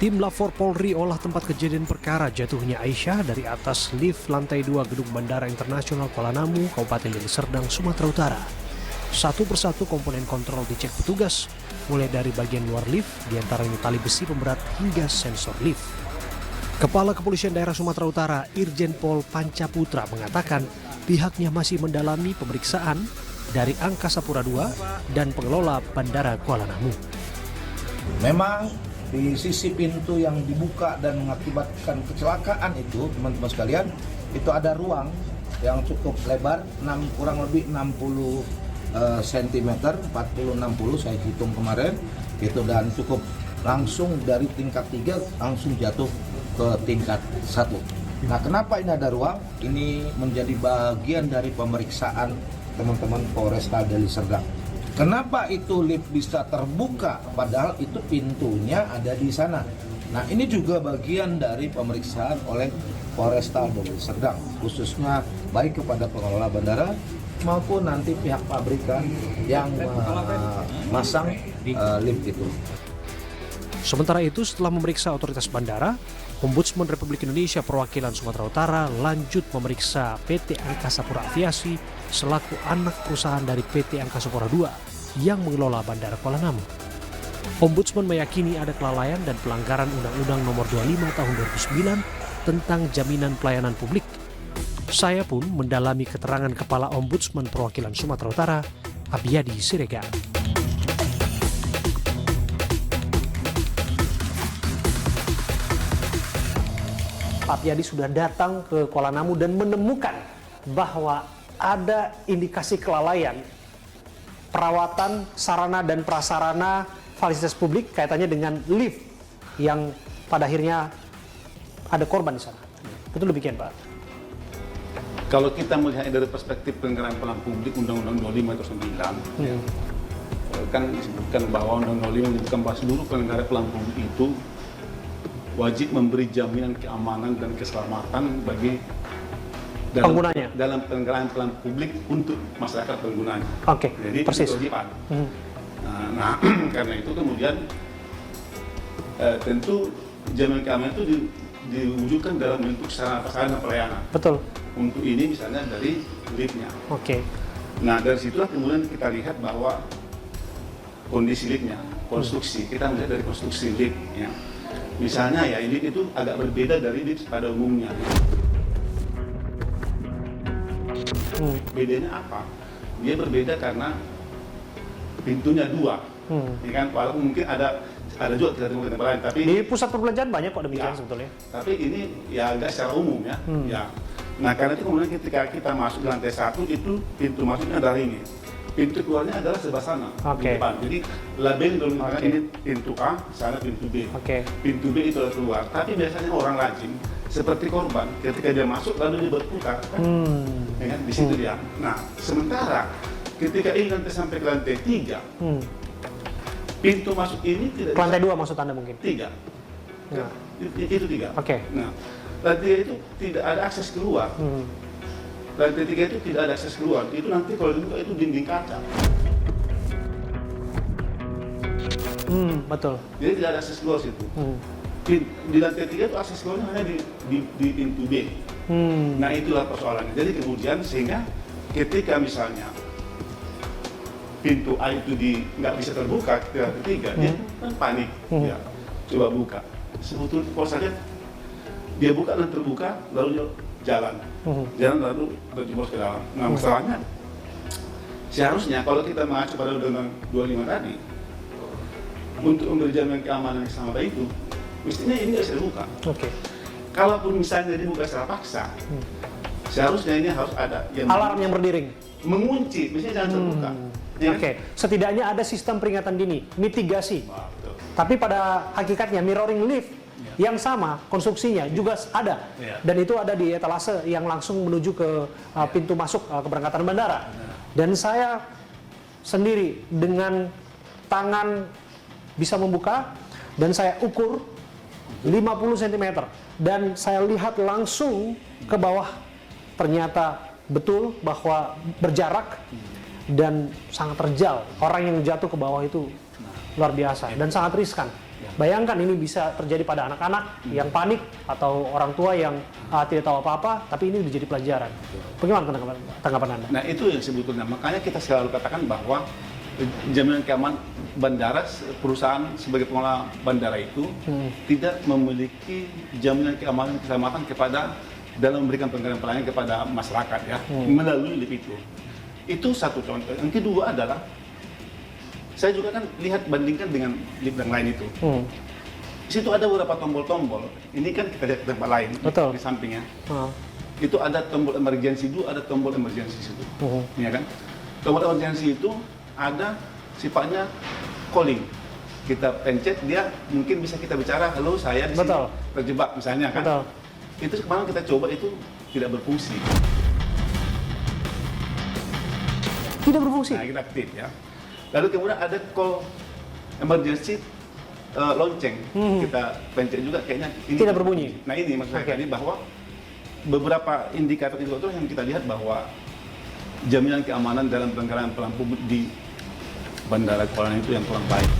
Tim Lapor Polri olah tempat kejadian perkara jatuhnya Aisyah dari atas lift lantai 2 Gedung Bandara Internasional Kuala Namu, Kabupaten Deli Serdang, Sumatera Utara. Satu persatu komponen kontrol dicek petugas, mulai dari bagian luar lift, diantaranya tali besi pemberat hingga sensor lift. Kepala Kepolisian Daerah Sumatera Utara, Irjen Pol Pancaputra mengatakan pihaknya masih mendalami pemeriksaan dari Angkasa Pura II dan pengelola Bandara Kuala Namu. Memang di sisi pintu yang dibuka dan mengakibatkan kecelakaan itu, teman-teman sekalian, itu ada ruang yang cukup lebar, kurang lebih 60 cm, 40-60 saya hitung kemarin, gitu, dan cukup langsung dari tingkat 3 langsung jatuh ke tingkat 1. Nah, kenapa ini ada ruang? Ini menjadi bagian dari pemeriksaan teman-teman Polresta Deli Serdang. Kenapa itu lift bisa terbuka padahal itu pintunya ada di sana? Nah, ini juga bagian dari pemeriksaan oleh Polresta Deli Serdang, khususnya baik kepada pengelola bandara maupun nanti pihak pabrikan yang memasang lift itu. Sementara itu, setelah memeriksa otoritas bandara, Ombudsman Republik Indonesia perwakilan Sumatera Utara lanjut memeriksa PT Angkasa Pura Aviasi selaku anak perusahaan dari PT Angkasa Pura II yang mengelola Bandara Kuala Namu. Ombudsman meyakini ada kelalaian dan pelanggaran Undang-Undang Nomor 25 Tahun 2009 tentang Jaminan Pelayanan Publik. Saya pun mendalami keterangan Kepala Ombudsman Perwakilan Sumatera Utara, Abiyadi Siregar. Pak Abiyadi sudah datang ke Kuala Namu dan menemukan bahwa ada indikasi kelalaian perawatan sarana dan prasarana fasilitas publik kaitannya dengan lift yang pada akhirnya ada korban di sana. Betul demikian, Pak? Kalau kita melihat dari perspektif pelanggaran pelayanan publik Undang-Undang 25 atau 9, kan disebutkan bahwa Undang-Undang 25 menyebutkan bahwa seluruh penyelenggara pelayanan publik itu wajib memberi jaminan keamanan dan keselamatan bagi penggunanya dalam penyelenggaraan pelayanan publik untuk masyarakat penggunanya. Oke, jadi persis. Itu kewajiban. Nah, karena itu kemudian tentu jaminan keamanan itu diwujudkan dalam bentuk sarana pelayanan. Betul. Untuk ini misalnya dari liftnya. Oke. Nah, dari situlah kemudian kita lihat bahwa kondisi liftnya, konstruksi, kita melihat dari konstruksi lift, ya. Misalnya ya, ini itu agak berbeda dari lift pada umumnya. Bedanya apa? Dia berbeda karena pintunya 2, ya kan? Walaupun mungkin ada juga di tempat lain, tapi di pusat perbelanjaan banyak kok demikian ya, sebetulnya. Tapi ini ya agak secara umum ya. Ya. Nah, karena itu kemudian ketika kita masuk di lantai 1 itu pintu masuknya adalah ini. Pintu keluarnya adalah sebelah sana, di depan. Jadi label dulu ini pintu A, sana pintu B. Pintu B itu adalah keluar. Tapi biasanya orang rajin seperti korban, ketika dia masuk lalu dia berputar, kan? Ya kan? Di situ dia. Nah, sementara ketika ini nanti sampai ke lantai 3, pintu masuk ini tidak. Lantai 2 maksud Anda mungkin? 3. Nah. Itu 3. Nah, lantai itu tidak ada akses keluar. Lantai 3 itu tidak ada akses keluar. Itu nanti kalau dibuka itu dinding kaca. Betul. Jadi tidak ada akses keluar situ. Di lantai 3 itu akses keluarnya hanya di pintu B. Nah, itulah persoalannya. Jadi kemudian sehingga ketika misalnya pintu A itu nggak bisa terbuka di lantai 3, dia kan panik. Ya, coba buka. Sebetulnya kalau saja dia buka dan terbuka, lalu dia jalan lalu terjebak ke dalam. Nah, masalahnya seharusnya kalau kita mengacu pada Undang-Undang 25 tadi untuk memberi jaminan keamanan yang sama itu, mestinya ini nggak bisa dibuka. Kalaupun misalnya dibuka secara paksa, seharusnya ini harus ada yang alarm yang berdering, mengunci, mestinya jangan terbuka. Setidaknya ada sistem peringatan dini, mitigasi. Tapi pada hakikatnya mirroring lift yang sama konstruksinya juga ada, dan itu ada di etalase yang langsung menuju ke pintu masuk keberangkatan bandara. Dan saya sendiri dengan tangan bisa membuka dan saya ukur 50 cm dan saya lihat langsung ke bawah, ternyata betul bahwa berjarak dan sangat terjal. Orang yang jatuh ke bawah itu luar biasa dan sangat riskan. Bayangkan ini bisa terjadi pada anak-anak yang panik atau orang tua yang tidak tahu apa-apa, tapi ini menjadi pelajaran. Bagaimana tanggapan Anda? Nah itu yang sebetulnya, makanya kita selalu katakan bahwa jaminan keamanan bandara, perusahaan sebagai pengelola bandara itu tidak memiliki jaminan keamanan keselamatan kepada dalam memberikan pelayanan kepada masyarakat ya melalui lift itu. Itu satu contoh. Yang kedua adalah saya juga kan lihat bandingkan dengan lift yang lain itu. Di situ ada beberapa tombol-tombol. Ini kan kita lihat di tempat lain. Betul. Di sampingnya. Itu ada tombol emergency dulu, ada tombol emergency situ. Ya kan? Tombol emergency itu ada sifatnya calling. Kita pencet dia mungkin bisa kita bicara, halo saya di sini terjebak misalnya kan. Betul. Itu kemarin kita coba itu tidak berfungsi. Tidak berfungsi. Nah, kita aktif ya. Lalu kemudian ada call emergency lonceng. Kita pencet juga kayaknya ini tidak berbunyi. Nah ini maksud saya tadi bahwa beberapa indikator-indikator yang kita lihat bahwa jaminan keamanan dalam penyelenggaraan pelayanan publik di Bandara Kuala Namu itu yang kurang baik.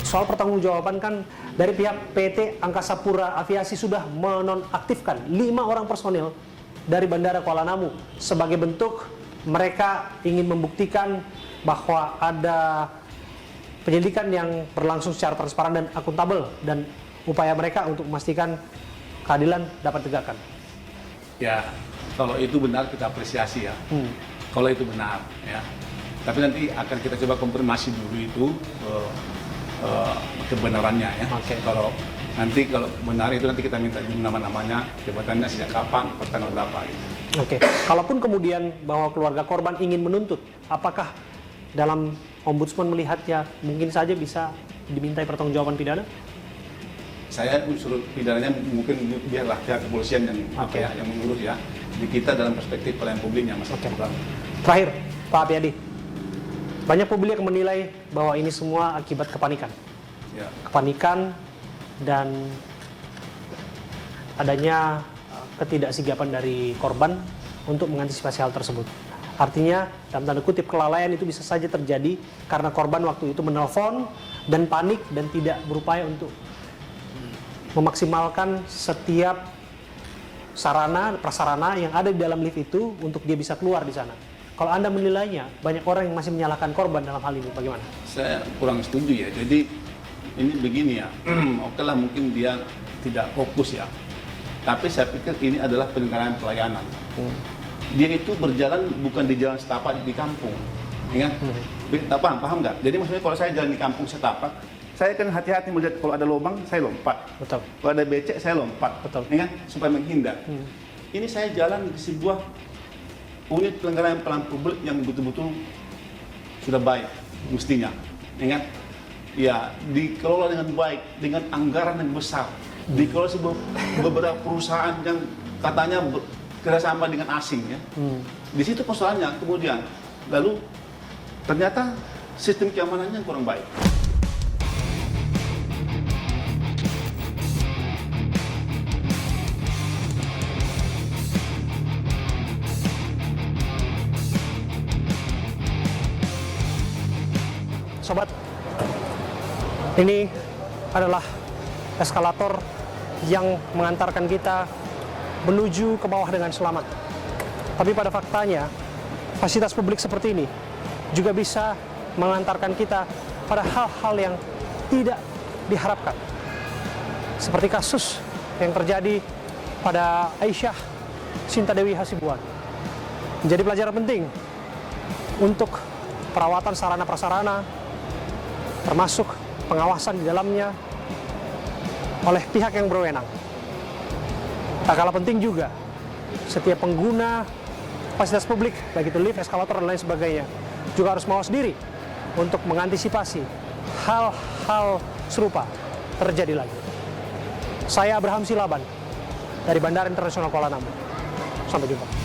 Soal pertanggungjawaban kan dari pihak PT Angkasa Pura Aviasi sudah menonaktifkan 5 orang personil dari Bandara Kuala Namu sebagai bentuk mereka ingin membuktikan bahwa ada penyelidikan yang berlangsung secara transparan dan akuntabel dan upaya mereka untuk memastikan keadilan dapat ditegakkan. Ya, kalau itu benar kita apresiasi ya. Kalau itu benar ya. Tapi nanti akan kita coba konfirmasi dulu itu kebenarannya ya. Kalau benar itu nanti kita minta nama-namanya, jabatannya sejak kapan, pertanggal berapa gitu. Kalaupun kemudian bahwa keluarga korban ingin menuntut, apakah dalam Ombudsman melihatnya mungkin saja bisa dimintai pertanggungjawaban pidana? Saya unsur pidananya mungkin biarlah pihak kepolisian yang yang mengurus ya. Di kita dalam perspektif pelayanan publiknya Mas. Terakhir, Pak Apiadi, banyak publik yang menilai bahwa ini semua akibat kepanikan. Ya. Kepanikan dan adanya ketidaksigapan dari korban untuk mengantisipasi hal tersebut. Artinya, dalam tanda kutip, kelalaian itu bisa saja terjadi karena korban waktu itu menelpon dan panik dan tidak berupaya untuk memaksimalkan setiap sarana, prasarana yang ada di dalam lift itu untuk dia bisa keluar di sana. Kalau Anda menilainya, banyak orang yang masih menyalahkan korban dalam hal ini, bagaimana? Saya kurang setuju ya. Jadi, ini begini ya. Oke lah mungkin dia tidak fokus ya. Tapi saya pikir ini adalah penyelenggaraan pelayanan. Dia itu berjalan bukan di jalan setapak di kampung, ya kan? Paham nggak? Jadi maksudnya kalau saya jalan di kampung setapak, saya kan hati-hati melihat kalau ada lubang saya lompat. Betul. Kalau ada becek saya lompat. Betul. Ya kan? Supaya menghindar. Ini saya jalan di sebuah unit penyelenggaraan pelayanan publik yang betul-betul sudah baik mestinya, ya kan? Ya dikelola dengan baik, dengan anggaran yang besar. Dikelola sebuah beberapa perusahaan yang katanya kerjasama dengan asing ya. Di situ persoalannya kemudian lalu ternyata sistem keamanannya kurang baik. Sobat, ini adalah eskalator yang mengantarkan kita menuju ke bawah dengan selamat. Tapi pada faktanya, fasilitas publik seperti ini juga bisa mengantarkan kita pada hal-hal yang tidak diharapkan. Seperti kasus yang terjadi pada Aisyah Sinta Dewi Hasibuan. Menjadi pelajaran penting untuk perawatan sarana-prasarana, termasuk pengawasan di dalamnya oleh pihak yang berwenang. Tak kalah penting juga, setiap pengguna fasilitas publik, baik itu lift, eskalator, dan lain sebagainya, juga harus mawas diri untuk mengantisipasi hal-hal serupa terjadi lagi. Saya Abraham Silaban dari Bandara Internasional Kuala Namu. Sampai jumpa.